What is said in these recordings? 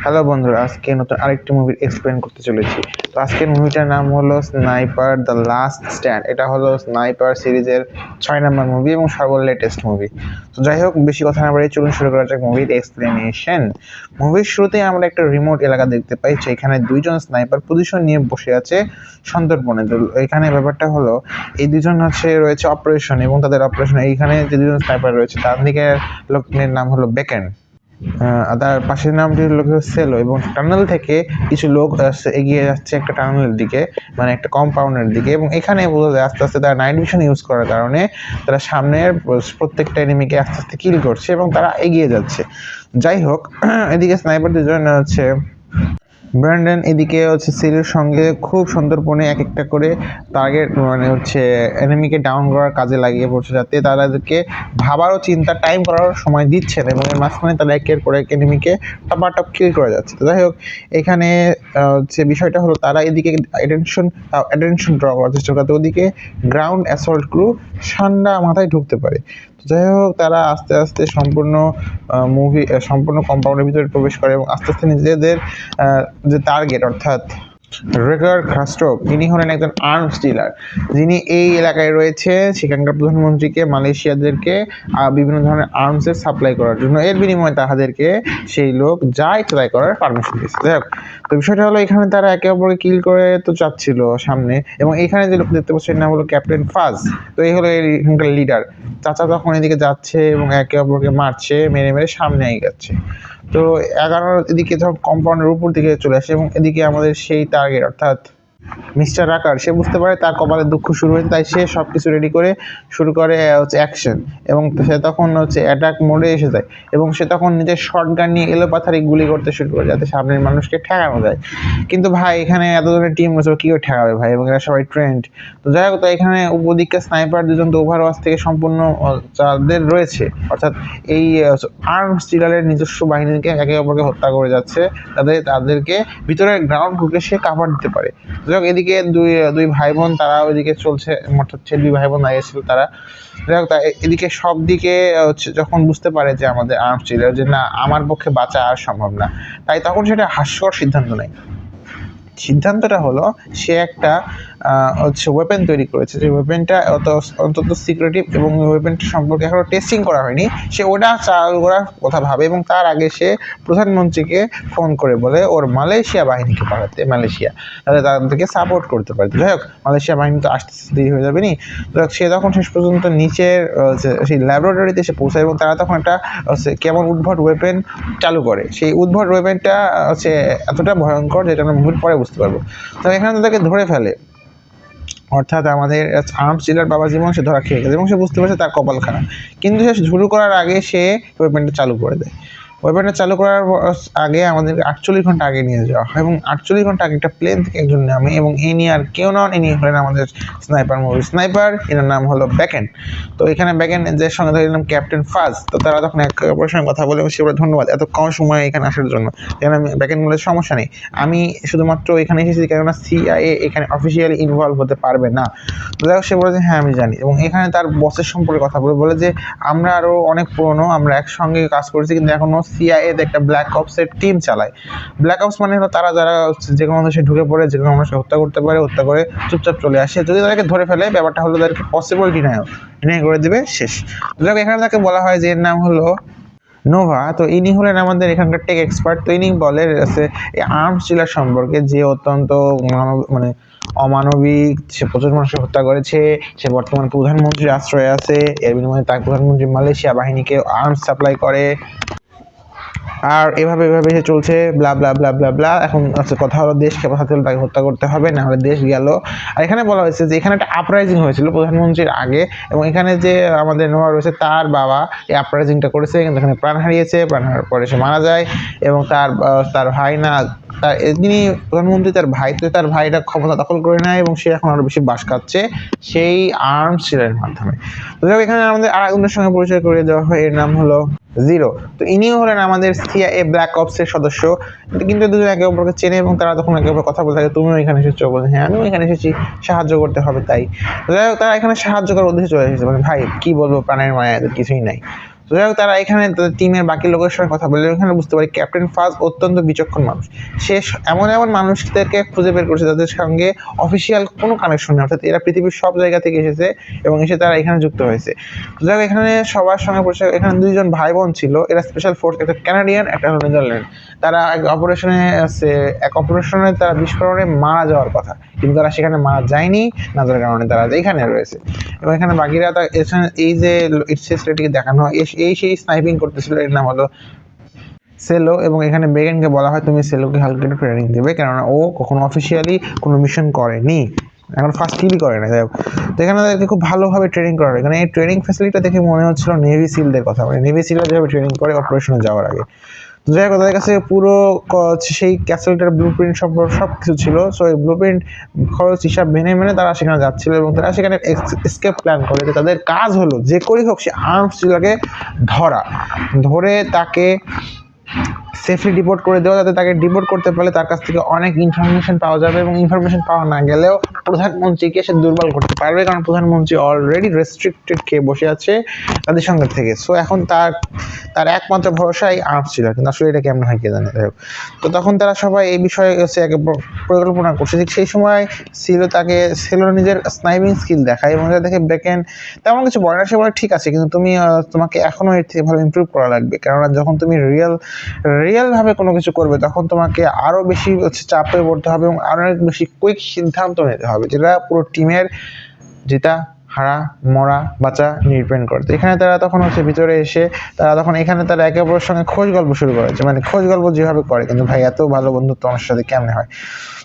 Hello বন্ধুরা, আজকে নতুন আরেকটি মুভি এক্সপ্লেন করতে চলেছি। তো আজকের মুভিটার নাম হলো স্নাইপার দ্য লাস্ট স্ট্যান্ড। এটা হলো স্নাইপার সিরিজের 6 নম্বর মুভি এবং সর্বলেটেস্ট মুভি। তো যাই হোক, বেশি কথা না বাড়িয়ে চলুন শুরু করা যাক মুভির এক্সপ্লেনেশন। মুভির শুরুতেই আমরা একটা রিমোট এলাকা দেখতে পাই, যেখানে দুইজন স্নাইপার পজিশন নিয়ে বসে আছে সন্তর্পণে। তো এখানে ব্যাপারটা হলো, এই দুজন রয়েছে অপারেশন, এবং তাদের অপারেশন এইখানে যে দুজন স্নাইপার রয়েছে তার দিকে লোকের নাম হলো বেকেন, তার পাশের নামটি হলো সেলো, এবং টানেল থেকে কিছু লোক এগিয়ে যাচ্ছে একটা টানেলের দিকে, মানে একটা কম্পাউন্ডের দিকে। এবং এখানে বোঝা যায় আস্তে আস্তে তারা নাইট ভিশন ইউজ করার কারণে তারা সামনের প্রত্যেকটা এনিমিকে আস্তে আস্তে কিল করছে এবং তারা এগিয়ে যাচ্ছে। যাই হোক, এদিকে স্নাইপার দুজন ব্র্যান্ডন এদিকে সিরির সঙ্গে খুব সন্তর্পণে এক একটা করে টার্গেট এনিমিকে ডাউন করার কাজে লাগিয়ে পড়ছে, যাতে তাদেরকে ভাবারও চিন্তা টাইম করার সময় দিচ্ছেন, এবং এর মাঝখানে তারা একের পর এক এনিমিকে টপাটপ কিল করে যাচ্ছে। তো যাই হোক, এখানে বিষয়টা হলো তারা এদিকে অ্যাটেনশন ড্র করার চেষ্টা করতে, ওদিকে গ্রাউন্ড অ্যাসল্ট ক্রু ঠান্ডা মাথায় ঢুকতে পারে। যাই হোক, তারা আস্তে আস্তে সম্পূর্ণ কম্পাউন্ডের ভিতরে প্রবেশ করে এবং আস্তে আস্তে নিজেদের যে টার্গেট, অর্থাৎ রেগার খাস্ট্রোভ, ইনি হলেন একজন আর্মস ডিলার, যিনি এই এলাকায় রয়েছে সেখানকার প্রধানমন্ত্রীকে, মালয়েশিয়াদেরকে বিভিন্ন ধরনের আর্মসের সাপ্লাই করার জন্য। এর বিনিময়ে তাদেরকে সেই লোক যা ট্রাই করার পারমিশন দিচ্ছে। যাই হোক, তো বিষয়টা হলো এখানে তারা একে অপরকে কিল করে তো চাচ্ছিল সামনে, এবং এখানে যে লোক দেখতে পাচ্ছেন নাম হলো ক্যাপ্টেন ফাজ। তো এই হলো এখানকার লিডার। চাচা তখন এদিকে যাচ্ছে এবং একে অপরকে মারছে, মেরে মেরে সামনে এগোচ্ছে। তো 11 এদিকে যখন কম্পাউন্ডের উপর দিকে চলে আসে, এবং এদিকে আমাদের সেই টার্গেট অর্থাৎ মিস্টার রাকার, সে বুঝতে পারে তার কপালে দুঃখ শুরু হয়েছে, তাই সে সব কিছু রেডি করে শুরু করে অ্যাকশন, এবং সে তখন অ্যাটাক মোডে এসে যায়, এবং সে তখন নিজের শর্টগান নিয়ে এলোপাথারি গুলি করতে শুরু করে, যাতে সামনের মানুষকে ঠেকানো যায়। কিন্তু ভাই, এখানে এত ধরনের টিম রয়েছে, কী করে ঠেকাবে ভাই, এবং এরা সবাই ট্রেন্ড। তো যাই হোক, তো এখানে উপদিকে স্নাইপার দুজন তো ওভারওয়াচ থেকে সম্পূর্ণ যাদের রয়েছে, অর্থাৎ এই আর্মস ডিলারের নিজস্ব বাহিনীকে একে অপরকে হত্যা করে যাচ্ছে, তাদেরকে ভিতরে গ্রাউন্ড ঢুকে সে কাভার দিতে পারে। যাই হোক, এদিকে দুই ভাই বোন তারা ওইদিকে চলছে, অর্থাৎ দুই ভাই বোন দাঁড়িয়েছিল তারা। যাই হোক, এদিকে সব দিকে যখন বুঝতে পারে যে আমাদের আর্মস ডিলার, যে না, আমার পক্ষে বাঁচা আর সম্ভব না, তাই তখন সেটা হাস্যকর সিদ্ধান্ত নেয়। সিদ্ধান্তটা হলো, সে একটা ওয়েপেন তৈরি করেছে, যে ওয়েপেনটা অন্তত সিক্রেটিভ, এবং ওয়েপেনটা সম্পর্কে এখনো টেস্টিং করা হয়নি। সে ওটা চালু করার কথা ভাবে, এবং তার আগে সে প্রধানমন্ত্রীকে ফোন করে বলে ওর মালয়েশিয়া বাহিনীকে পাঠাতে, মালয়েশিয়া তাহলে তাদেরকে সাপোর্ট করতে পারে। যাই হোক, মালয়েশিয়া বাহিনী তো আসতে দেরি হয়ে যাবে নি। সে তখন শেষ পর্যন্ত নিচের সেই ল্যাবরেটরিতে এসে পৌঁছায়, এবং তারা তখন একটা কেমন উদ্ভট ওয়েপেন চালু করে। সেই উদ্ভট ওয়েপেনটা এতটা ভয়ঙ্কর, যেটা আমরা মুভির পরে বুঝতে পারবো। তো এখানে তাদেরকে ধরে ফেলে, অর্থাৎ আমাদের আর্মস ডিলার বাবা জীবন, সে ধরা খেয়ে গেছে, এবং সে বুঝতে পারছে তার কপাল খারাপ। কিন্তু সে শুরু করার আগে সে ওয়েপেনটা চালু করে দেয়। ওয়েপেনটা চালু করার আগে আমাদের 48 ঘন্টা আগে নিয়ে যাওয়া হয়, এবং 48 ঘন্টা আগে একটা প্লেন থেকে একজন নামে, এবং ইনি আর কেউ নন, ইনি হলেন আমাদের স্নাইপার, এনার নাম হলো বেকেন। তো এখানে বেকেনের সঙ্গে ধরে নিলাম ক্যাপ্টেন ফাজ। তো তারা তখন একে অপরের সঙ্গে কথা বলে, এবং সে বলে ধন্যবাদ এত কম সময় এখানে আসার জন্য। এখানে বেকেন বলে সমস্যা নেই, আমি শুধুমাত্র এখানে এসেছি কেননা CIA এখানে অফিসিয়ালি ইনভলভ হতে পারবে না। তো দেখো, সে বলে যে হ্যাঁ আমি জানি, এবং এখানে তার বসের সম্পর্কে কথা বলে যে আমরা আরও অনেক পুরনো, আমরা একসঙ্গে কাজ করেছি, কিন্তু এখনও CIA একটা ব্ল্যাক অপসের টিম চালায়। ব্ল্যাক অপস মানে হলো তারা যারা যে কোনো দেশে ঢুকে পড়ে যে কোনো মানুষকে হত্যা করতে পারে, হত্যা করে চুপচাপ চলে আসে। যদি তাদেরকে ধরে ফেলে, ব্যাপারটা হলো তাদেরকে পসিবল ডিনাই করে দেবে, শেষ। যাক, এখানে তাকে বলা হয় যে এর নাম হলো নোভা। তো ইনি হলেন আমাদের এখানকার টেক এক্সপার্ট। তো ইনি বলে এই আর্মস ডিলার সম্পর্কে, যে অত্যন্ত অমানবিক, সে প্রচুর মানুষকে হত্যা করেছে, সে বর্তমানে প্রধানমন্ত্রীর আশ্রয়ে আছে, এর বিনিময়ে তার প্রধানমন্ত্রী মালয়েশিয়া বাহিনীকে আর্মস সাপ্লাই করে, আর এভাবে সে চলছে, ব্লা ব্লা ব্লা ব্লা ব্লা। এখন কথা হলো, দেশকে বাঁচাতে হলে তাকে হত্যা করতে হবে, না হলে দেশ গেল। আর এখানে বলা হয়েছে যে এখানে একটা আপরাইজিং হয়েছিল প্রধানমন্ত্রীর আগে, এবং এখানে যে আমাদের নোয়া রয়েছে তার বাবা এই আপরাইজিংটা করেছে, কিন্তু এখানে প্রাণ হারিয়েছে, প্রাণ হারার পরে সে মারা যায়, এবং তার ভাই না, যিনি প্রধানমন্ত্রী তার ভাই, তো তার ভাইটা ক্ষমতা দখল করে নেয়, এবং সে এখন আরও বেশি বাস খাচ্ছে সেই আর্মস ডিলারের মাধ্যমে। তো যাই হোক, এখানে আমাদের আর একজনের সঙ্গে পরিচয় করিয়ে দেওয়া হয়, এর নাম হলো জিরো। তো ইনিও হলেন আমাদের CIA ব্ল্যাক অপসের সদস্য, কিন্তু দুজন একে অপরকে চেনে, এবং তারা তখন একে অপর কথা বলতে থাকে, তুমিও এখানে এসেছো, বলে হ্যাঁ আমিও এখানে এসেছি, সাহায্য করতে হবে তাই। তো যাই হোক, তারা এখানে সাহায্য করার উদ্দেশ্যে চলে এসেছে, মানে ভাই কি বলবো, প্রাণের মায়া, এদের কিছুই নাই। তো যাই হোক তারা এখানে তাদের টিমের বাকি লোকের সঙ্গে কথা বলে এখানে বুঝতে পারি ক্যাপ্টেন ফাজ অত্যন্ত বিচক্ষণ মানুষ। সে এমন এমন মানুষদেরকে খুঁজে বের করছে যাদের সঙ্গে অফিসিয়াল কোনো কানেকশন নেই, অর্থাৎ এরা পৃথিবীর সব জায়গা থেকে এসেছে এবং এসে তারা এখানে যুক্ত হয়েছে। তো যাই হোক এখানে সবার সঙ্গে পরিচয়, এখানে দুইজন ভাই বোন ছিল, এরা স্পেশাল ফোর্স, একটা কানাডিয়ান একটা হলো নেদারল্যান্ড। তারা এক অপারেশনে তারা বিস্ফোরণে মারা যাওয়ার কথা, কিন্তু তারা সেখানে মারা যায়নি, না যার কারণে তারা এখানে রয়েছে। এবং এখানে বাকিরা এই যে ছেলেটিকে দেখানো হয় সেই স্নাইপিং করতেছিল, এর নাম হলো সেলো। এবং এখানে বেগেনকে বলা হয় তুমি সেলোকে হালকা একটু ট্রেনিং দেবে, কেননা ও কখনো অফিসিয়ালি কোনো মিশন করেনি, এখন ফার্স্ট কিলই করে না। যাই হোক তো এখানে তাদেরকে খুব ভালোভাবে ট্রেনিং করা হয়। এখানে এই ট্রেনিং ফ্যাসিলিটিটা দেখে মনে হচ্ছিল নেভি সিলদের কথা, মানে নেভি সিলরা যেভাবে ট্রেনিং করে অপারেশনে যাওয়ার আগে। তো যাই হোক তাদের কাছে পুরো সেই ক্যাসেলটার ব্লু প্রিন্ট সম্পর্কে সব কিছু ছিল। সো এই ব্লু প্রিন্ট খরচ হিসাব মেনে মেনে তারা সেখানে যাচ্ছিল এবং তারা সেখানে এসকেপ প্ল্যান করে যে তাদের কাজ হলো যে করেই হোক সে আর্মস ডিলারকে ধরে তাকে সেফলি ডিপোর্ট করে দেওয়া, যাতে তাকে ডিপোর্ট করতে পারলে তার কাছ থেকে অনেক ইনফরমেশন পাওয়া যাবে এবং ইনফরমেশন পাওয়া না গেলেও প্রধানমন্ত্রীকে সে দুর্বল করতে পারবে, কারণ প্রধানমন্ত্রী অলরেডি রেস্ট্রিক্টেড খেয়ে বসে আছে তাদের সঙ্গে থেকে। সো এখন তার একমাত্র ভরসা এই আর্মস ছিল, কিন্তু আসলে এটা কেমন হয় কে জানে। তো তখন তারা সবাই এই বিষয়ে পরিকল্পনা করছে। ঠিক সেই সময় সেলো নিজের স্নাইপিং স্কিল দেখায় এবং এটা দেখে বেকেন তেমন কিছু বলে না। সে বলে ঠিক আছে, কিন্তু তোমাকে এখনও এর থেকে ভালো ইমপ্রুভ করা লাগবে, কেননা যখন তুমি রিয়েলভাবে কোনো কিছু করবে তখন তোমাকে আরও বেশি চাপে পড়তে হবে এবং আরও অনেক বেশি কুইক সিদ্ধান্ত নিতে হবে, যেটা পুরো টিমের জেতা হারা মরা বাঁচা ডিপেন্ড করে। তো এখানে তারা তখন ভিতরে এসে এখানে তারা একে অপরের সঙ্গে খোঁজ গল্প শুরু করেছে, মানে খোঁজ গল্প যেভাবে করে, কিন্তু ভাই এত ভালো বন্ধুত্ব আমার সাথে কেমনে হয়।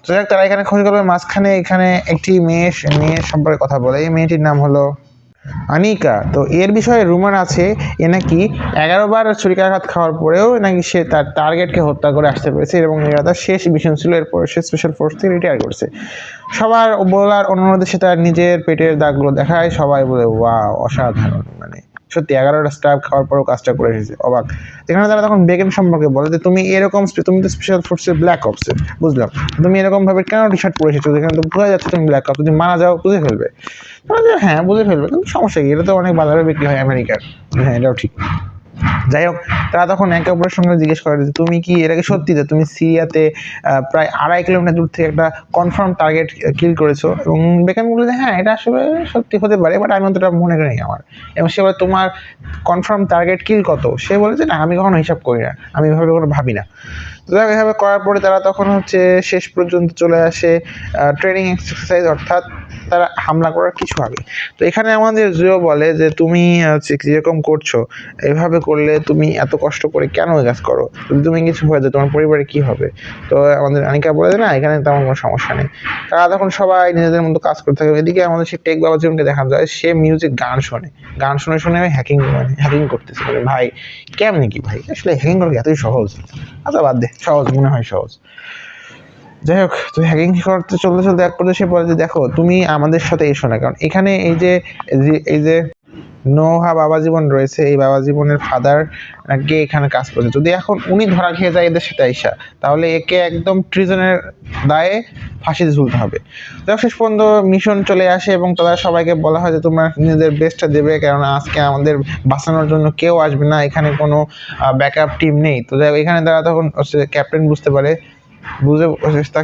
তো যাই হোক তারা এখানে খোঁজ গল্পের মাঝখানে এখানে একটি মেয়ে সম্পর্কে কথা বলে। এই মেয়েটির নাম হলো আনিকা। তো এর বিষয়ে রুমার আছে এ নাকি 11 বার ছুরিকাঘাত খাওয়ার পরেও নাকি সে তার টার্গেটকে হত্যা করে আসতে পেরেছে এবং এটা তার শেষ মিশন ছিল। এরপর সে স্পেশাল ফোর্স থেকে রিটায়ার করছে। সবার বলার অনুরোধে সে তার নিজের পেটের দাগগুলো দেখায়, সবাই বলে ওয়াও অসাধারণ, মানে সত্যি 11টা স্টার খাওয়ার পরেও কাজটা করে এসেছে, অবাক। এখানে তারা তখন বেগেন সম্পর্কে বলে যে তুমি তো স্পেশাল ফোর্সের ব্ল্যাক অপসের, বুঝলাম, তুমি এরকম ভাবে কেন টি শার্ট পরে এসেছো, যেখানে তো বোঝা যাচ্ছে তুমি ব্ল্যাক অপস, যদি মারা যাও বুঝে ফেলবে। হ্যাঁ বুঝে ফেলবে, কিন্তু সমস্যা কি, এটা তো অনেক বাজারে বিক্রি হয় আমেরিকার। হ্যাঁ এটাও ঠিক। যাই হোক তারা তখন একে অপরের সঙ্গে জিজ্ঞেস করে যে তুমি কি এটাকে সত্যি যে তুমি সিরিয়াতে প্রায় 2.5 কিলোমিটার দূর থেকে একটা কনফার্ম টার্গেট কিল করেছো, এবং বেকান বলে যে হ্যাঁ এটা আসলে সত্যি হতে পারে, বাট আমি অতটা মনে করি আমার। এবং সে বলে তোমার কনফার্ম টার্গেট কিল কত, সে বলে যে না আমি কখনো হিসাব করি না, আমি এভাবে কোনো ভাবি না। তো এভাবে করার পরে তারা তখন শেষ পর্যন্ত চলে আসে ট্রেনিং এক্সারসাইজ, অর্থাৎ তারা হামলা করার কিছু আগে। তো এখানে আমাদের জিও বলে যে তুমি যেরকম করছো এভাবে করলে তুমি এত কষ্ট করে কেন কাজ করো, যদি তুমি কিছু হয়ে যায় তোমার পরিবারে কি হবে। তো আমাদের আনিকা বলে যে না এখানে তেমন কোনো সমস্যা নেই। তারা তখন সবাই নিজেদের মতো কাজ করতে থাকে। এদিকে আমাদের সেই টেক বাবা জীবনকে দেখা যায় সে মিউজিক গান শুনে হ্যাকিং করতেছে। মানে ভাই কেমনি কি ভাই, আসলে হ্যাকিং করা এতই সহজ? আচ্ছা বাদ দে, সহজ মনে হয় সহজ। যাই হোক তো হ্যাকিং করতে চলতে এক পর্যায়ে সে বলে যে দেখো তুমি আমাদের সাথে এসো না, কারণ এখানে এই যে নোহা বাবা জীবন রয়েছে, এই বাবা জীবনের ফাদার নাকি এখানে কাজ করছে। যদি এখন উনি ধরা খেয়ে যায় এদের সাথে আইসা, তাহলে একে একদম ট্রিজনের দায়ে ফাঁসিতে ঝুলতে হবে। যাই শেষ পর্যন্ত মিশন চলে আসে এবং তারা সবাইকে বলা হয় যে তোমরা নিজেদের বেস্টটা দেবে, কারণ আজকে আমাদের বাঁচানোর জন্য কেউ আসবে না, এখানে কোনো ব্যাকআপ টিম নেই। তো যাই এখানে তারা তখন ক্যাপ্টেন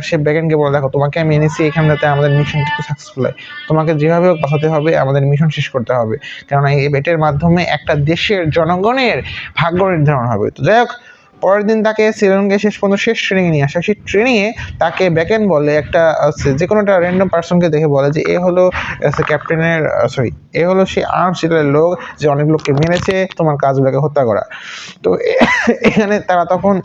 সে বেগেনকে বলে দেখো তোমাকে আমি এনেছি এখানে যাতে আমাদের মিশনটা একটু সাকসেসফুল হয়, তোমাকে যেভাবে হোক বাঁচাতে হবে, আমাদের মিশন শেষ করতে হবে, কারণ এই এটার মাধ্যমে একটা দেশের জনগণের ভাগ্য নির্ধারণ হবে। তো যাই হোক পরের দিন তাকে সেলনকে শেষ পর্যন্ত শেষ ট্রেনিংয়ে নিয়ে আসে। সেই ট্রেনিংয়ে তাকে বেকেন বলে একটা যে কোনো একটা র্যান্ডম পার্সনকে দেখে বলে যে এ হলো ক্যাপ্টেনের এ হলো সেই আর্মস ডিলারের লোক যে অনেক লোককে মেরেছে তোমার কাজগুলোকে হত্যা করা। তো এখানে তারা তখন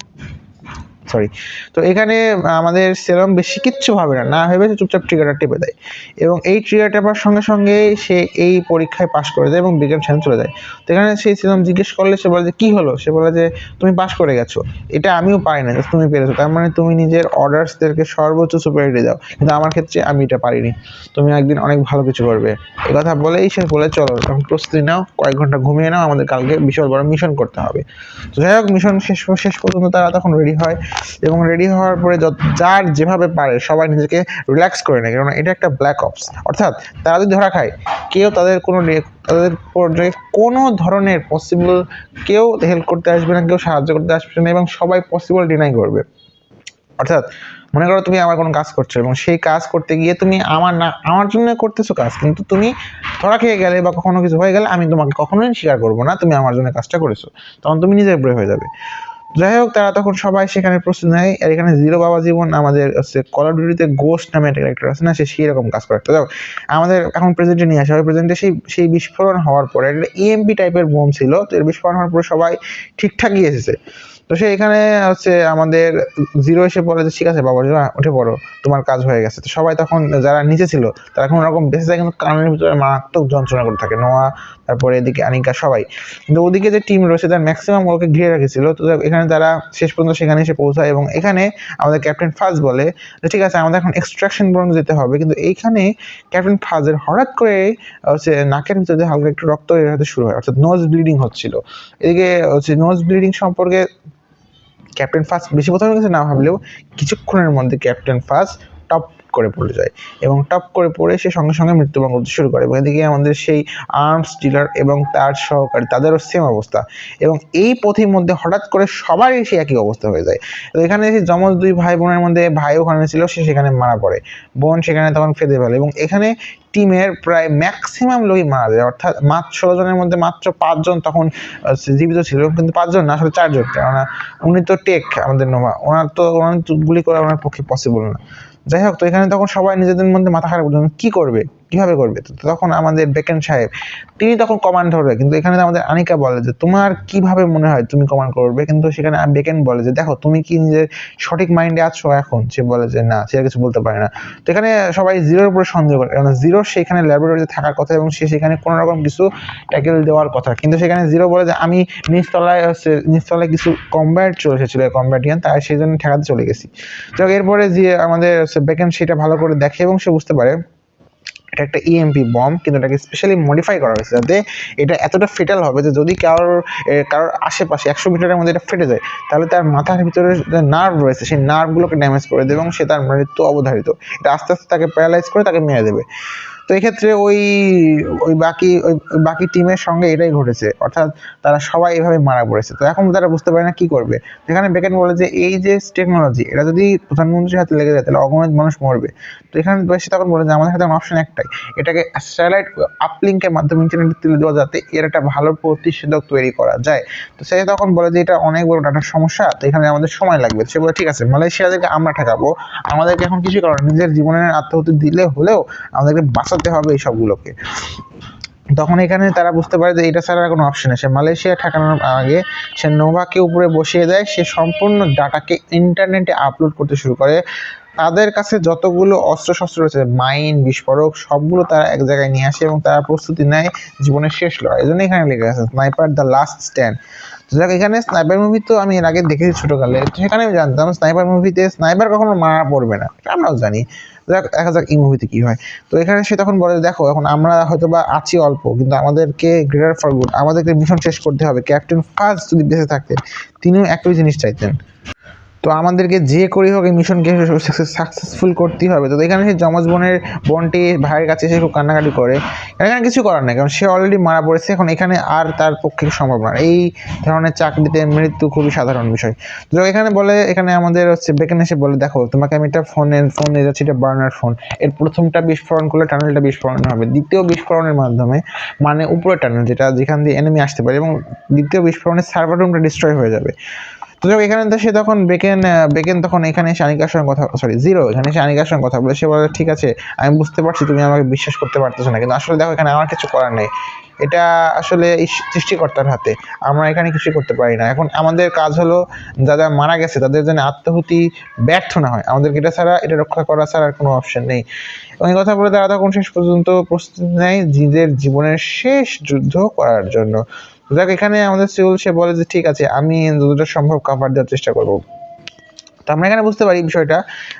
তো এখানে আমাদের সেরম বেশি কিচ্ছু ভাবে না ভেবে সে চুপচাপ ট্রিগারটা টেপে দেয় এবং এই ট্রিগার টেপার সঙ্গে সঙ্গে সে এই পরীক্ষায় পাশ করে যায় এবং বিজ্ঞান সেন চলে যায়। তো এখানে সেই সেরম জিজ্ঞেস করলে সে বলে যে কী হলো, সে বলে যে তুমি পাশ করে গেছো, এটা আমিও পারি না, তুমি পেরেছো, তার মানে তুমি নিজের অর্ডার্সদেরকে সর্বোচ্চ সুপারিটি দাও, কিন্তু আমার ক্ষেত্রে আমি এটা পারিনি, তুমি একদিন অনেক ভালো কিছু করবে। এই কথা বলেই সে বলে চলো এখন প্রস্তুতি নাও, কয়েক ঘন্টা ঘুমিয়ে নাও, আমাদের কালকে বিশাল বড় মিশন করতে হবে। তো যাই হোক মিশন শেষ পর্যন্ত তারা তখন রেডি হয়। এবং রেডি হওয়ার পরে যার যেভাবে পারে সবাই নিজেকে রিল্যাক্স করে নেয়, কারণ এটা একটা ব্ল্যাক অপস। অর্থাৎ তারা যদি ধরা খায়, কেউ তাদের পর্যায়ে কোনো ধরনের পসিবল কেউ হেল্প করতে আসবে না, কেউ সাহায্য করতে আসবে না, এবং সবাই পসিবল ডিনাই করবে। অর্থাৎ মনে করো তুমি আমার কোনো কাজ করছো এবং সেই কাজ করতে গিয়ে তুমি আমার জন্য করতেছো কাজ, কিন্তু তুমি ধরা খেয়ে গেলে বা কখনো কিছু হয়ে গেলে আমি তোমাকে কখনোই স্বীকার করবো না তুমি আমার জন্য কাজটা করেছো, তখন তুমি নিজের উপরে হয়ে যাবে। যাই হোক, তারা তখন সবাই সেখানে প্রস্তুত নেয়। আর এখানে জিরো বাবা জীবন আমাদের হচ্ছে কল অফ ডিউটিতে গোস্ট নামে একটা ক্যারেক্টার আছে না, সে সেই রকম কাজ করে। তো যাও আমাদের এখন প্রেজেন্টে নিয়ে আসা হয়। প্রেজেন্টে সেই বিস্ফোরণ হওয়ার পরে একটা ইএমপি টাইপের বোম ছিল, তো এর বিস্ফোরণ হওয়ার পরে সবাই ঠিকঠাকই এসেছে। তো সে এখানে হচ্ছে আমাদের জিরো এসে বলে যে ঠিক আছে বাবা উঠে পড়ো, তোমার কাজ হয়ে গেছে। তো সবাই তখন যারা নিচে ছিল তারা কোনো রকম বেঁচে যায়, কিন্তু কানের ভিতরে মারাত্মক যন্ত্রণা করে থাকে। নোয়া, তারপরে এদিকে আনিকা, সবাই। কিন্তু ওদিকে যে টিম রয়েছে তার ম্যাক্সিমাম ওকে ঘিরে রেখেছিল। তো এখানে তারা শেষ পর্যন্ত সেখানে এসে পৌঁছায়, এবং এখানে আমাদের ক্যাপ্টেন ফাজ বলে যে ঠিক আছে আমাদের এখন এক্সট্রাকশন পর্যন্ত যেতে হবে। কিন্তু এইখানে ক্যাপ্টেন ফাজের হঠাৎ করে হচ্ছে নাকের ভিতরে হালকা একটু রক্ত বের হতে শুরু হয়, অর্থাৎ নোজ ব্লিডিং হচ্ছিল। এদিকে হচ্ছে নোজ ব্লিডিং সম্পর্কে ক্যাপ্টেন ফাস্ট বেশি প্রথমে কিছু না ভাবলেও কিছুক্ষণের মধ্যে ক্যাপ্টেন ফাস্ট টপ করে পড়ে যায়, এবং টপ করে পড়ে সে সঙ্গে সঙ্গে মৃত্যুবরণ করতে শুরু করে। এবং এদিকে আমাদের সেই আর্মস ডিলার এবং তার সহকারী তাদেরও সেম অবস্থা, এবং এই পথের মধ্যে হঠাৎ করে সবারই সে একই অবস্থা হয়ে যায়। তো এখানে সেই যমজ দুই ভাই বোনের মধ্যে ভাই ওখানে ছিল, সে সেখানে মারা পড়ে, বোন সেখানে তখন ফেঁদে ফেলে, এবং এখানে টিমের প্রায় ম্যাক্সিমাম লোকই মারা যায়। অর্থাৎ মাত্র 16 জনের মধ্যে মাত্র 5 জন তখন জীবিত ছিল, কিন্তু 5 জন না, আসলে 4 জন, কেননা উনি তো আমাদের নোভা, ওনার তো গুলি করা ওনার পক্ষে পসিবল না। যাই হোক, তো এখানে তখন সবাই নিজেদের মধ্যে মাথা খারাপ করলেন কি করবে, কিভাবে করবে। তো তখন আমাদের বেকেন সাহেব তিনি তখন কমান্ড ধরবে, কিন্তু এখানে আমাদের আনিকা বলে যে তোমার কিভাবে মনে হয় তুমি কমান্ড করবে, কিন্তু সেখানে বেকেন বলে যে দেখো তুমি কি নিজের সঠিক মাইন্ডে আছো এখন। সে বলে যে না, সে আর কিছু বলতে পারে না। তো এখানে সবাই জিরোর উপরে সন্দেহ করে, কারণ জিরো সেখানে ল্যাবরেটরিতে থাকার কথা এবং সে সেখানে কোনো রকম কিছু ট্যাকেল দেওয়ার কথা, কিন্তু সেখানে জিরো বলে যে আমি নিচতলায় কিছু কম্ব্যাট চলে এসেছিল, কম্ব্যাটিয়ান, তাই সেই জন্য ঠেকাতে চলে গেছি। যাক, এরপরে যে আমাদের বেকেন সেটা ভালো করে দেখে এবং সে বুঝতে পারে এটা একটা ইএমপি বম, কিন্তু এটাকে স্পেশালি মডিফাই করা হয়েছে যাতে এটা এতটা ফেটাল হবে যে যদি কারোর আশেপাশে 100 মিটারের মধ্যে এটা ফেটে যায়, তাহলে তার মাথার ভিতরে যে নার্ভ রয়েছে সেই নার্ভগুলোকে ড্যামেজ করে দেবে এবং সে তার মৃত্যু অবধারিত। এটা আস্তে আস্তে তাকে প্যারালাইজ করে তাকে মেরে দেবে। তো এক্ষেত্রে ওই বাকি টিমের সঙ্গে এটাই ঘটেছে, অর্থাৎ তারা সবাই এভাবে মারা পড়েছে। তো এখন তারা বুঝতে পারে না কি করবে। যেখানে বেকেন বলে যে এই যে টেকনোলজি এটা যদি প্রধানমন্ত্রীর হাতে লেগে যায় তাহলে অগণিত মানুষ মরবে। তো এখানে সে তখন বলে যে আমাদের হাতে অপশন একটাই, এটাকে স্যাটেলাইট আপলিঙ্কের মাধ্যমে ইন্টারনেটে তুলে দেওয়া যাতে এর একটা ভালো প্রতিষেধক তৈরি করা যায়। তো সে তখন বলে যে এটা অনেক বড় ডাটার সমস্যা, তো এখানে আমাদের সময় লাগবে। সে বলে ঠিক আছে মালয়েশিয়াদেরকে আমরা ঠেকাবো, আমাদেরকে এখন কিছু করার নিজের জীবনের আত্মাহুতি দিলে হলেও আমাদেরকে বাঁচাতে হবে এই সবগুলোকে। তখন এখানে তারা বুঝতে পারে যে এটা ছাড়া কোনো অপশন নেই। সে মালয়েশিয়া ঠেকানোর আগে সে নোভাকে উপরে বসিয়ে দেয়, সে সম্পূর্ণ ডাটাকে ইন্টারনেটে আপলোড করতে শুরু করে। তাদের কাছে যতগুলো অস্ত্রশস্ত্র রয়েছে, মাইন, বিস্ফোরক, সবগুলো তারা এক জায়গায় নিয়ে আসে এবং তারা প্রস্তুতি নেয় জীবনের শেষ লড়াই। এই জন্য এখানে লেখা আছে স্নাইপার দ্য লাস্ট স্ট্যান্ড। যাক, এখানে স্নাইপার মুভি তো আমি এর আগে দেখেছি ছোটকালে, সেখানে আমি জানতাম স্নাইপার মুভিতে স্নাইপার কখনো মারা পড়বে না, আমরাও জানি। যাক, দেখা যাক এই মুভিতে কি হয়। তো এখানে সে তখন বলে দেখো এখন আমরা হয়তো বা আছি অল্প, কিন্তু আমাদেরকে গ্রেটার ফর গুড, আমাদেরকে মিশন শেষ করতে হবে। ক্যাপ্টেন ফাজ যদি বেঁচে থাকতেন তিনিও একই জিনিস চাইতেন, তো আমাদেরকে যে করেই হোক এই মিশনকে সাকসেসফুল করতেই হবে। তো এখানে সেই যমজ বোনটি ভাইয়ের কাছে এসে খুব কান্নাকাটি করে, এখানে কিছু করার নেই কারণ সে অলরেডি মারা পড়েছে, এখন এখানে আর তার পক্ষে সম্ভব না। এই ধরনের চাকরিতে মৃত্যু খুবই সাধারণ বিষয়। তো এখানে বলে, এখানে আমাদের হচ্ছে বেকেন এসে বলে দেখো তোমাকে আমি একটা ফোন নিয়ে যাচ্ছি, এটা বার্নার ফোন, এর প্রথমটা বিস্ফোরণ করলে টানেলটা বিস্ফোরণ হবে, দ্বিতীয় বিস্ফোরণের মাধ্যমে মানে উপরে টানেল যেখান দিয়ে এনিমি আসতে পারে, এবং দ্বিতীয় বিস্ফোরণের সার্ভার রুমটা ডিস্ট্রয় হয়ে যাবে। তো এখানে তো সে তখন বেকেন তখন এখানে এসে আনিকার সঙ্গে কথা, জিরো এখানে এসে আনিকার সঙ্গে কথা বলে। সে বলে ঠিক আছে আমি বুঝতে পারছি তুমি আমাকে বিশ্বাস করতে পারতেছো না, কিন্তু আসলে দেখো এখানে আমার কিছু করার নেই, এটা আসলে সৃষ্টিকর্তার হাতে, আমরা এখানে কিছু করতে পারি না। এখন আমাদের কাজ হলো যারা মারা গেছে তাদের যেন আত্মাহুতি ব্যর্থ না হয়, আমাদেরকে এটা রক্ষা করা ছাড়া আর কোনো অপশন নেই। এবং এই কথা বলে তারা তখন শেষ পর্যন্ত প্রস্তুতি নেয় নিজের জীবনের শেষ যুদ্ধ করার জন্য। যাক, এখানে আমাদের সিউল সে বলে যে ঠিক আছে আমি যতটা সম্ভব কাভার দেওয়ার চেষ্টা করবো। তো আমরা এখানে বুঝতে পারি বিষয়টা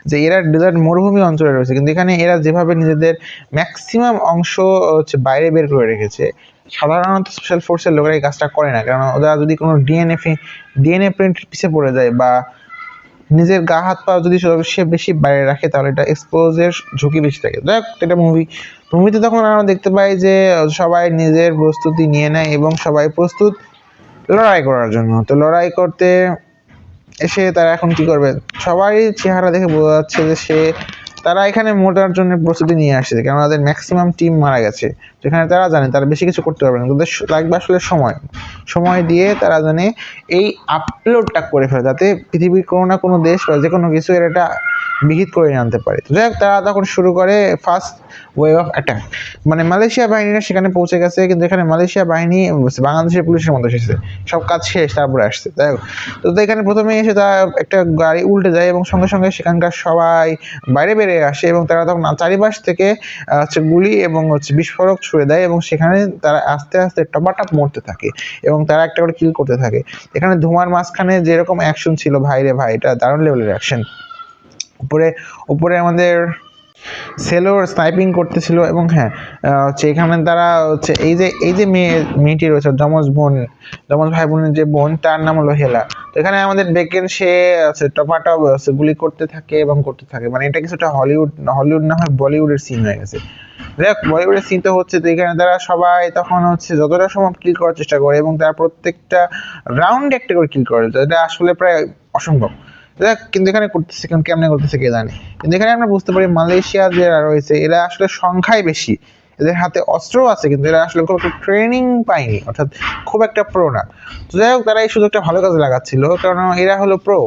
যে এরা ডেজার্ট মরুভূমি অঞ্চলে রয়েছে, কিন্তু এখানে এরা যেভাবে নিজেদের ম্যাক্সিমাম অংশ হচ্ছে বাইরে বের করে রেখেছে, সাধারণত স্পেশাল ফোর্সের লোকেরা এই কাজটা করে না, কারণ ওরা যদি কোনো ডিএনএ প্রিন্ট পিছিয়ে পড়ে যায় বা নিজের গা হাত পা যদি সে বেশি বাইরে রাখে তাহলে এটা এক্সপোজের ঝুঁকি বেশি থাকে। দেখ এটা মুভিতে তখন আমরা দেখতে পাই যে সবাই নিজের প্রস্তুতি নিয়ে নেয় এবং সবাই প্রস্তুত লড়াই করার জন্য। তো লড়াই করতে এসে তারা এখন কি করবে, সবাই চেহারা দেখে বোঝা যাচ্ছে যে তারা এখানে মোটার জন্য প্রস্তুতি নিয়ে আসছে, কারণ তাদের ম্যাক্সিমাম টিম মারা গেছে। যেখানে তারা জানে তারা বেশি কিছু করতে পারবে না, তাদের লাগবে আসলে সময় দিয়ে তারা জানে এই আপলোডটা করে ফেলে, যাতে পৃথিবীর কোনো না কোনো দেশ বা যে কোনো কিছু এর একটা বিহিত করে আনতে পারে। তো যাই হোক, তারা তখন শুরু করে ফার্স্ট ওয়েভ অফ অ্যাটাক। মানে মালয়েশিয়া বাহিনীরা সেখানে পৌঁছে গেছে, কিন্তু এখানে মালয়েশিয়া বাহিনী বাংলাদেশের পুলিশের মতো এসেছে, সব কাজ শেষ তারপরে আসছে। যাই হোক, তো এখানে প্রথমে এসে তারা একটা গাড়ি উল্টে যায় এবং সঙ্গে সঙ্গে সেখানকার সবাই বাইরে বেরিয়ে আসে এবং তারা তখন চারিপাশ থেকে গুলি এবং বিস্ফোরক ছুড়ে দেয় এবং সেখানে তারা আস্তে আস্তে টপাটপ মরতে থাকে এবং তারা একটা করে কিল করতে থাকে। এখানে ধোঁয়ার মাঝখানে যেরকম অ্যাকশন ছিল, ভাই রে ভাই, এটা দারুণ লেভেলের অ্যাকশন। উপরে আমাদের সেলোর স্নাইপিং করতেছিল এবং হ্যাঁ এখানে তারা এই যে মেয়েটি রয়েছে, যমজ ভাই বোনের যে বোন, তার নাম হলো হেলা। তো এখানে আমাদের বেকেন সে টপাটপ গুলি করতে থাকে এবং করতে থাকে, মানে এটা কিছুটা হলিউড না হয় বলিউডের সিন হয়ে গেছে। দেখ বলিউডের সিন তো হচ্ছে, তো এখানে তারা সবাই তখন যতটা সম্ভব কিল করার চেষ্টা করে এবং তারা প্রত্যেকটা রাউন্ডে একটা করে কিল করে, এটা আসলে প্রায় অসম্ভব। দেখ কিন্তু এখানে করতেছে, কেমনে করতেছে কে জানে। কিন্তু এখানে আমরা বুঝতে পারি মালয়েশিয়া যারা রয়েছে এরা আসলে সংখ্যায় বেশি, এদের হাতে অস্ত্র আছে, কিন্তু এরা আসলে খুব একটা ট্রেনিং পায়নি, অর্থাৎ খুব একটা প্রো না। তো যাই হোক, তারা এই সুযোগটা ভালো কাজে লাগাচ্ছিল, কারণ এরা হলো প্রো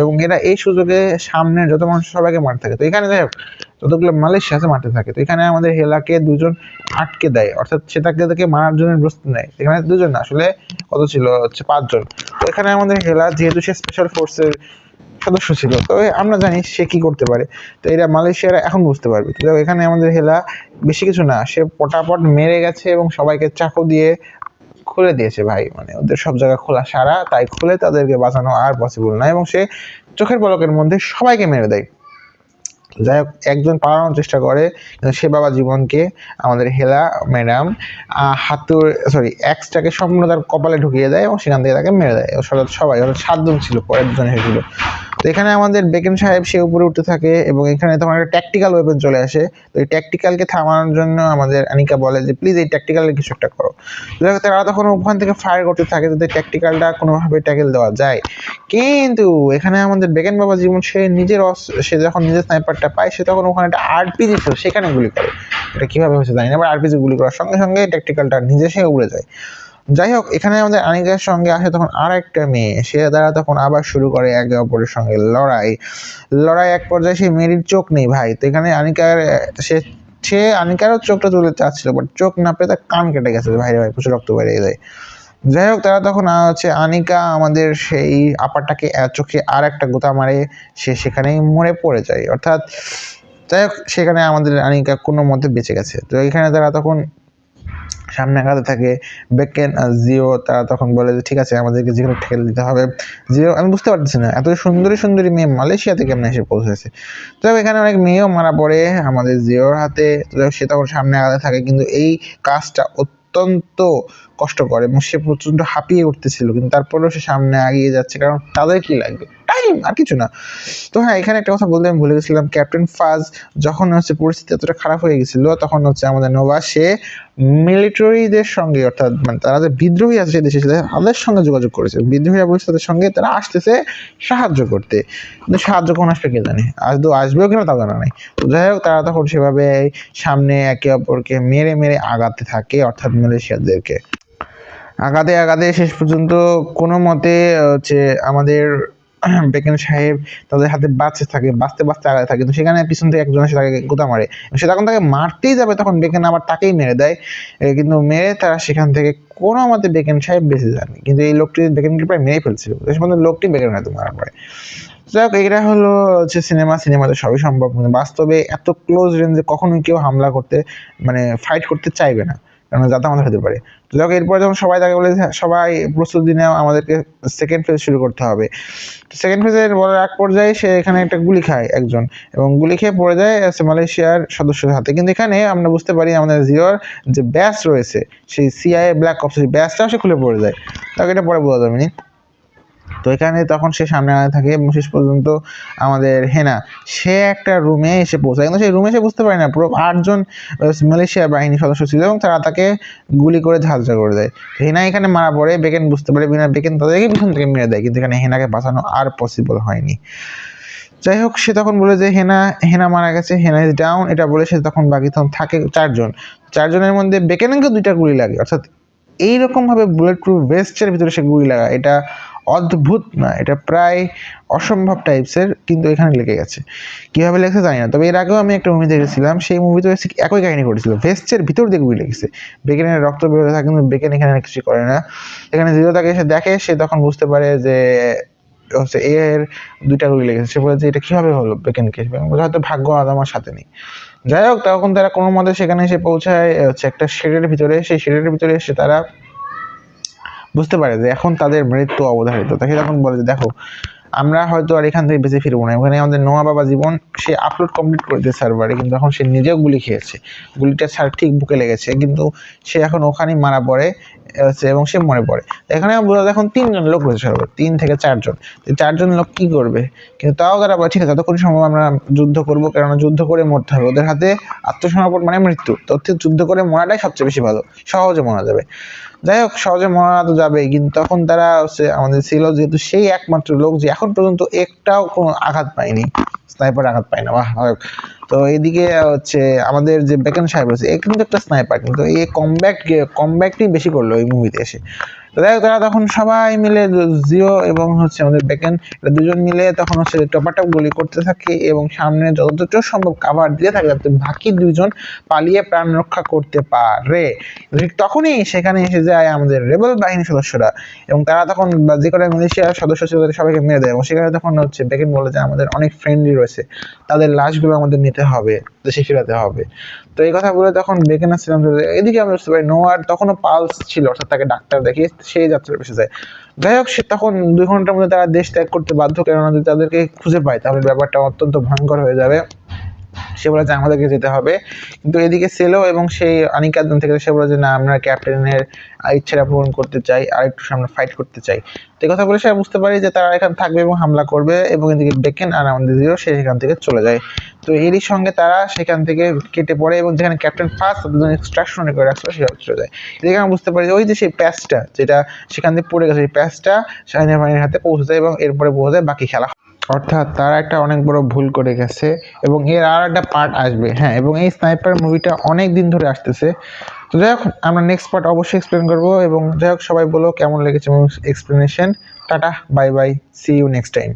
এবং এরা এই সুযোগে সামনের যত মানুষ সবাইকে মারতে থাকে। তো এখানে যাই হোক, যতগুলো মালয়েশিয়াতে মারতে থাকে। তো এখানে আমাদের হেলাকে দুজন আটকে দেয়, অর্থাৎ সে তাকে মারার জন্য প্রস্তুত নেয়। এখানে দুজন না, আসলে কত ছিল, 5 জন। তো এখানে আমাদের হেলা যেহেতু সে স্পেশাল ফোর্সের সদস্য ছিল, তো আমরা জানি সে কি করতে পারে। তো এরা মালয়েশিয়ারা এখন বুঝতে পারবে। তো এখানে আমাদের হেলা বেশি কিছু না, সে পটাপট মেরে গেছে এবং সবাইকে চাকু দিয়ে খুলে দিয়েছে ভাই, মানে ওদের সব জায়গা খোলা সারা, তাই খুলে তাদেরকে বাঁচানো আর পসিবল না এবং সে চোখের পলকের মধ্যে সবাইকে মেরে দেয়। যাই হোক, একজন পালানোর চেষ্টা করে, কিন্তু সে বাবা জীবনকে আমাদের হেলা ম্যাডাম এক্সটাকে সম্পূর্ণ তার কপালে ঢুকিয়ে দেয় এবং সেখান থেকে তাকে মেরে দেয়। সবাই 7 জন ছিল, পরের 2জন এসেছিল। তো এখানে আমাদের বেকেন সাহেব সে উপরে উঠতে থাকে এবং এখানে তোমার একটা ট্যাকটিক্যাল ওয়েপন চলে আসে। তো এই ট্যাকটিক্যালকে থামানোর জন্য আমাদের আনিকা বলে যে প্লিজ এই ট্যাকটিক্যালের কিছু একটা করো। তারা তখন ওখান থেকে ফায়ার করতে থাকে যাতে ট্যাকটিক্যালটা কোনোভাবে ট্যাকেল দেওয়া যায়। কিন্তু এখানে আমাদের বেকেন বাবা জীবন সে যখন নিজের স্নাইপারটা পায়, সে তখন ওখানে একটা আরপিজি ছিল, সেখানে গুলি করে। এটা কিভাবে হয়েছে জানি না, আবার আরপিজি গুলি করার সঙ্গে সঙ্গে ট্যাকটিক্যালটা নিজে সে উড়ে যায়। যাই হোক, এখানে আমাদের আনিকার সঙ্গে আসে তখন আর একটা মেয়ে, সে দ্বারা তখন আবার শুরু করে একে অপরের সঙ্গে লড়াই। এক পর্যায়ে সেই মেয়ের চোখ নেই ভাই। তো এখানে আনিকারও চোখটা তুলে চাচ্ছিল, বাট চোখ না পেয়ে তার কান কেটে গেছে ভাই, প্রচুর রক্ত বেরিয়ে যায়। যাই হোক, তারা তখন আনিকা আমাদের সেই আপারটাকে চোখে আর একটা গোতা মারে, সে সেখানেই মরে পড়ে যায়। অর্থাৎ যাই হোক, সেখানে আমাদের আনিকা কোনো মতে বেঁচে গেছে। তো এখানে তারা তখন সামনে আগাতে থাকে। বেকেন আর জিও তারা তখন বলে যে ঠিক আছে, আমাদেরকে যেগুলো ঠেলে দিতে হবে। জিও, আমি বুঝতে পারতেছি না এত সুন্দরী মেয়ে মালয়েশিয়াতে কেমন এসে পৌঁছেছে। তো এখানে অনেক মেয়েও মারা পড়ে আমাদের জিওর হাতে। তো সে তখন সামনে আগাতে থাকে, কিন্তু এই কাজটা অত্যন্ত কষ্টকর এবং সে প্রচন্ড হাঁপিয়ে উঠতেছিল, কিন্তু তারপরেও সে সামনে এগিয়ে যাচ্ছে, কারণ তাদের কি লাগবে, টাইম, আর কিছু না। তো হ্যাঁ, এখানে একটা কথা বলতে আমি ভুলে গেছিলাম, ক্যাপ্টেন ফাজ যখন পরিস্থিতি এতটা খারাপ হয়ে গেছিল, তখন আমাদের নোভা সে মিলিটারিদের সঙ্গে, অর্থাৎ মানে তারা যে বিদ্রোহী আছে সেই দেশে, তাদের সঙ্গে যোগাযোগ করেছে। বিদ্রোহীরা বলছে তাদের সঙ্গে তারা আসতেছে সাহায্য করতে, কিন্তু সাহায্য কোন আসবে কে জানে, আসবেও কিনা তা জানা নাই। তো যাই হোক, তারা তখন সেভাবে সামনে একে অপরকে মেরে আগাতে থাকে, অর্থাৎ মালয়েশিয়াদেরকে আগাতে শেষ পর্যন্ত কোনো মতে আমাদের বেকেন সাহেব তাদের হাতে বাঁচতে আগাতে থাকে। কিন্তু সেখানে পিছন থেকে একজন এসে তাকে গোতা মারে, সে তখন তাকে মারতেই যাবে, তখন বেকেন আবার তাকেই মেরে দেয়। কিন্তু মেরে তারা সেখান থেকে কোনো মতে বেকেন সাহেব বেঁচে যাননি, কিন্তু এই লোকটি বেকেনকে প্রায় মেরে ফেলছিল, শেষ পর্যন্ত লোকটি বেকেন হাতে মারা পড়ে। যাই হোক, এটা হলো সিনেমাতে সবই সম্ভব, বাস্তবে এত ক্লোজ রেঞ্জে কখনোই কেউ হামলা করতে ফাইট করতে চাইবে না, কারণ যাতে আমাদের হতে পারে। তো যাক, এরপর যখন সবাই তাকে বলে সবাই প্রস্তুতি নেওয়া, আমাদেরকে সেকেন্ড ফেজ শুরু করতে হবে। তো সেকেন্ড ফেজের বলার এক পর্যায়ে সে এখানে একটা গুলি খায় একজন, এবং গুলি খেয়ে পড়ে যায় মালয়েশিয়ার সদস্যদের হাতে। কিন্তু এখানে আমরা বুঝতে পারি আমাদের জিওর যে ব্যাস রয়েছে, সেই CIA ব্ল্যাক অপস ব্যাসটাও সে খুলে পড়ে যায়। তাকে এটা পরে বোঝা যাবে না। তো এখানে তখন সে সামনে আগে থাকে এবং শেষ পর্যন্ত আমাদের হেনা সে একটা রুমে এসে পৌঁছায়, কিন্তু সেই রুমে এসে বুঝতে পারে না পুরো 8জন মালয়েশিয়া বাহিনী সদস্য ছিল এবং তারা তাকে গুলি করে ঝাঁঝরা করে দেয়। হেনা এখানে মারা পড়ে, বেকেন বুঝতে পারে বিনা বেকেন তাদেরকে পিছন থেকে মেরে দেয়, কিন্তু এখানে হেনাকে বাঁচানো আর পসিবল হয়নি। যাই হোক, সে তখন বলে যে হেনা হেনা মারা গেছে, হেনা ইজ ডাউন, এটা বলে সে তখন বাকি তখন থাকে 4জনের মধ্যে বেকেনকে 2টা গুলি লাগে, অর্থাৎ এইরকমভাবে বুলেট প্রুফ ভেস্টের ভিতরে সে গুলি লাগা এটা অদ্ভুত না, এটা প্রায় অসম্ভব টাইপসের, কিন্তু এখানে লেগে গেছে। কীভাবে লেগেছে জানি না, তবে এর আগেও আমি একটা মুভি দেখেছিলাম, সেই মুভিতে একই কাহিনী ঘটেছিল, ভেস্টের ভিতর দিয়ে গুলি লেগেছে, বেকেনের রক্ত বেরোতে থাকে কিন্তু বেকেন এখানে কিছু করে না। এখানে জিরো তাকে এসে দেখে, সে তখন বুঝতে পারে যে হচ্ছে এর 2টা গুলি লেগেছে। সে বলে যে এটা কিভাবে হলো বেকেনকে, হয়তো ভাগ্য আজ আমার সাথে নেই। যাই হোক, তখন তারা কোনো মতে সেখানে এসে পৌঁছায় হচ্ছে একটা শেডের ভিতরে। সেই শেডের ভিতরে এসে তারা বুঝতে পারে যে এখন তাদের মৃত্যু অবধারিত। তাকে তখন বলে যে দেখো, আমরা হয়তো আর এখান থেকে বেঁচে ফিরবো না, ওখানে আমাদের নোয়া বাবা জীবন সে আপলোড কমপ্লিট করে দিয়েছে সার্ভারে, কিন্তু এখন সে নিজেও গুলি খেয়েছে, গুলিটা স্যার ঠিক বুকে লেগেছে, কিন্তু সে এখন ওখানেই মারা পড়ে এবং সে মরে পড়ে। এখানে বোঝা এখন 3জন লোক রয়েছে সার্ভারে, 3 থেকে 4জন। 4জন লোক কি করবে, কিন্তু তাও তারা বলে ঠিক আছে যতক্ষণ সম্ভব আমরা যুদ্ধ করবো, কেননা যুদ্ধ করে মরতে হবে, ওদের হাতে আত্মসমর্পণ মানে মৃত্যু, যুদ্ধ করে মরাটাই সবচেয়ে বেশি ভালো, সহজে মরা যাবে। যাই হোক, সহজে মরা তো যাবেই, কিন্তু তখন তারা হচ্ছে আমাদের ছিল যেহেতু সেই একমাত্র লোক যে এখন পর্যন্ত একটাও কোনো আঘাত পায়নি, স্নাইপার আঘাত পায় না। তো এইদিকে হচ্ছে আমাদের যে বেকেন সাহেব আছে, এ কিন্তু একটা স্নাইপার, কিন্তু এই কমব্যাকটি বেশি করলো এই মুভিতে এসে। তো যাই হোক, তারা তখন সবাই মিলে জিও এবং হচ্ছে আমাদের বেকেন 2জন মিলে তখন হচ্ছে টপাটপ গুলি করতে থাকে এবং সামনে যতটা সম্ভব কাভার দিয়ে থাকে যাতে বাকি 2জন পালিয়ে প্রাণ রক্ষা করতে পারে। ঠিক তখনই সেখানে এসে যায় আমাদের রেবেল বাহিনীর সদস্যরা এবং তারা তখন যে কটা মিলিশিয়ার সদস্য ছিল তাদের সবাইকে মেরে দেয় এবং সেখানে তখন হচ্ছে বেকেন বলে যে আমাদের অনেক ফ্রেন্ডলি রয়েছে, তাদের লাশগুলো আমাদের নিতে হবে, দেশে ফেরাতে হবে। তো এই কথা বলে তখন বেকেন আসছিলাম, এদিকে আমরা বুঝতে পারি নোয়ার তখনও পালস ছিল, অর্থাৎ তাকে ডাক্তার দেখিয়ে সেই যাত্রার পেশে যায়। যাই হোক, সে তখন 2 ঘন্টার মধ্যে তারা দেশ ত্যাগ করতে বাধ্য, কেননা যদি তাদেরকে খুঁজে পায় তাহলে ব্যাপারটা অত্যন্ত ভয়ঙ্কর হয়ে যাবে। সে বলে যে আমাদেরকে যেতে হবে, কিন্তু এদিকে সেলো এবং সেই আনিকাজন থেকে সে বলে যে না, আমরা ক্যাপ্টেনের ইচ্ছাটা পূরণ করতে চাই, আর একটু সামনে ফাইট করতে চাই। তো কথা বলে সে বুঝতে পারি যে তারা এখানে থাকবে এবং হামলা করবে, এবং এদিকে বেকেন আর আমাদের জিরো সে সেখান থেকে চলে যায়। তো এরই সঙ্গে তারা সেখান থেকে কেটে পড়ে এবং যেখানে ক্যাপ্টেন ফার্স্ট এক্সট্রাকশন করে রাখছিল সেখানে চলে যায়। এদিকে আমরা বুঝতে পারি যে ওই যে সেই প্যাচটা যেটা সেখান থেকে পড়ে গেছে, সেই প্যাচটা শাহিনা বাহিনীর হাতে পৌঁছে যায় এবং এরপরে বোঝা যায় বাকি খেলা, অর্থাৎ তারা একটা অনেক বড় ভুল করে গেছে এবং এর আর একটা পার্ট আসবে। হ্যাঁ, এবং এই স্নাইপার মুভিটা অনেক দিন ধরে আসতেছে। তো যাই হোক, আমরা নেক্সট পার্ট অবশ্যই এক্সপ্লেন করবো, এবং যাই হোক সবাই বলো কেমন লেগেছে explanation. Ta ta, bye bye, see you next time.